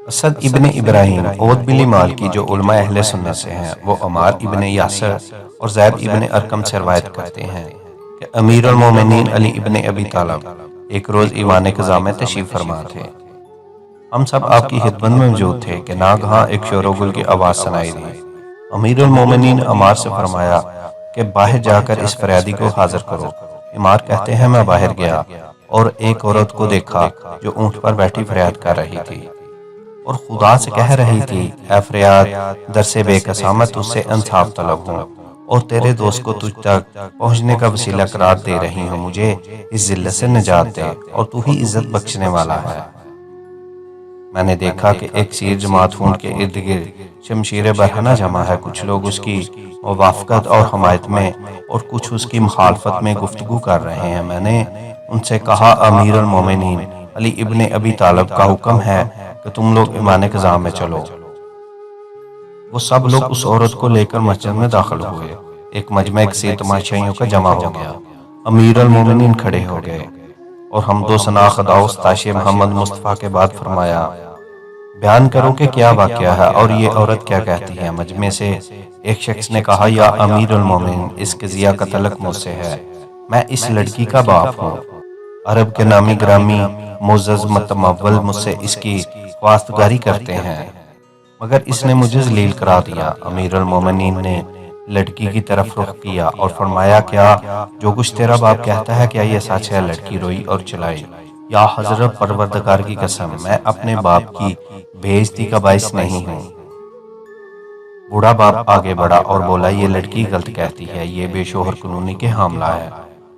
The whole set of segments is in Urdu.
اسد ابن ابراہیم عود بلی مالکی جو علماء اہل سنت سے ہیں، وہ عمار ابن یاسر اور زید ابن ارقم سے روایت کرتے ہیں کہ امیر المومنین علی ابن ابی طالب ایک روز ایوان قضا میں تشریف فرما تھے۔ ہم سب آپ کی خدمت میں موجود تھے کہ ناگہاں ایک شور و گل کی آواز سنائی دی۔ امیر المومنین عمار سے فرمایا کہ باہر جا کر اس فریادی کو حاضر کرو۔ عمار کہتے ہیں میں باہر گیا اور ایک عورت کو دیکھا جو اونٹ پر بیٹھی فریاد کر رہی تھی اور خدا سے کہہ رہی تھی، اے فریاد در سے بے قسامت اس سے انصاف طلب ہوں اور تیرے دوست کو تجھ تک پہنچنے کا وسیلہ قرار دے رہی ہوں، مجھے اس ذلت سے نجات دے اور تو ہی عزت بخشنے والا ہے۔ میں نے دیکھا کہ ایک سیر جماعت اونٹ کے ارد گرد شمشیر برہنہ جمع ہے، کچھ لوگ اس کی موافقت اور حمایت میں اور کچھ اس کی مخالفت میں گفتگو کر رہے ہیں۔ میں نے ان سے کہا، امیر المومنین علی ابن ابی طالب کا حکم ہے کہ تم لوگ ایوان قضا میں چلو۔ وہ سب لوگ اس عورت کو لے کر مسجد میں داخل ہوئے۔ ایک مجمع کثیر تماشائیوں کا جمع ہو گیا۔ امیر المومنین کھڑے ہو گئے اور حمد و ثنا خدا و ستائش محمد مصطفیٰ کے بعد فرمایا، بیان کرو کہ کیا واقعہ ہے اور یہ عورت کیا کہتی ہے۔ مجمع سے ایک شخص نے کہا، یا امیر المومنین، اس قضیہ کا تعلق مجھ سے ہے، میں اس لڑکی کا باپ ہوں۔ عرب کے نامی گرامی معزز متمول مجھ سے اس کی خواستگاری کرتے ہیں، مگر اس نے مجھے ذلیل کرا دیا۔ امیر المومنین نے لڑکی کی طرف رخ کیا اور فرمایا، کیا جو کچھ تیرا باپ کہتا ہے کیا یہ سچ ہے؟ لڑکی روئی اور چلائی، یا حضرت پروردگار کی قسم، میں اپنے باپ کی بے عزتی کا باعث نہیں ہوں۔ بوڑھا باپ آگے بڑھا اور بولا، یہ لڑکی غلط کہتی ہے، یہ بے شوہر کنونی کے حاملہ ہے۔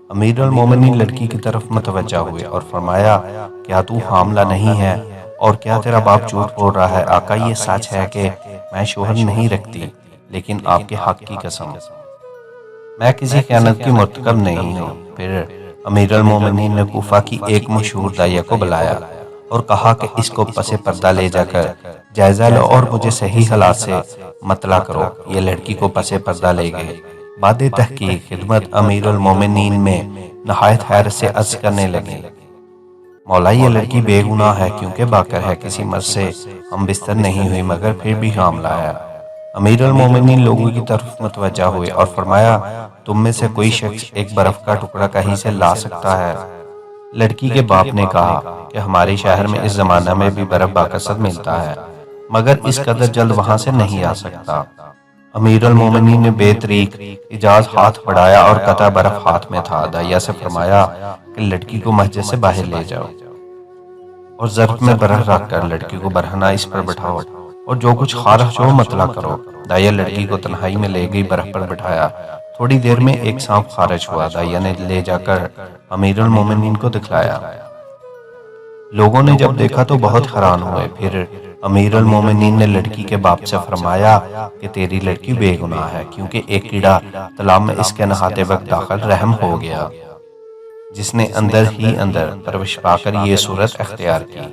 امیر المومنین لڑکی کی طرف متوجہ ہوئے اور فرمایا، کیا تو حاملہ نہیں ہے اور کیا تیرا باپ جھوٹ بول رہا ہے؟ آقا، یہ سچ ہے کہ میں شوہر نہیں رکھتی، لیکن آپ کے حق کی قسم میں کسی خیانت کی مرتکب نہیں ہوں۔ پھر امیر المومنین نے کوفہ کی ایک مشہور داعیہ کو بلایا اور کہا کہ اس کو پس پردہ لے جا کر جائزہ لو اور مجھے صحیح حالات سے مطلع کرو۔ یہ لڑکی کو پس پردہ لے گئے۔ بعد تحقیق خدمت امیر المومنین میں نہایت حیرت سے عرض کرنے لگے، مولا، یہ لڑکی بے گناہ ہے کیونکہ باکر ہے، کسی مرد سے ہم بستر نہیں ہوئی مگر پھر بھی حاملہ ہے۔ امیر المومنین لوگوں کی طرف متوجہ ہوئے اور فرمایا، تم میں سے کوئی شخص ایک برف کا ٹکڑا کہیں سے لا سکتا ہے؟ لڑکی کے باپ نے کہا کہ ہمارے شہر میں اس زمانہ میں بھی برف باکثرت ملتا ہے، مگر اس قدر جلد وہاں سے نہیں آ سکتا۔ امیر المومنین نے بے طریق اجاز ہاتھ بڑھایا اور قطع برف ہاتھ میں تھا۔ داعیہ سے فرمایا کہ لڑکی کو مسجد سے باہر لے جاؤ اور ظرف میں برف رکھ کر لڑکی کو برہنہ اس پر بٹھاؤ اور جو کچھ خارج ہو مطلع کرو۔ داعیہ لڑکی کو تنہائی میں لے گئی، برف پر بٹھایا۔ تھوڑی دیر میں ایک سانپ خارج ہوا۔ داعیہ نے لے جا کر امیر المومنین کو دکھلایا۔ لوگوں نے جب دیکھا تو بہت حیران ہوئے۔ پھر امیر المومنین نے لڑکی کے باپ سے فرمایا کہ تیری لڑکی بے گناہ ہے، کیونکہ ایک کیڑا تالاب میں اس کے نہاتے وقت داخل رحم ہو گیا، جس نے اندر ہی اندر پرورش پا کر یہ صورت اختیار کی۔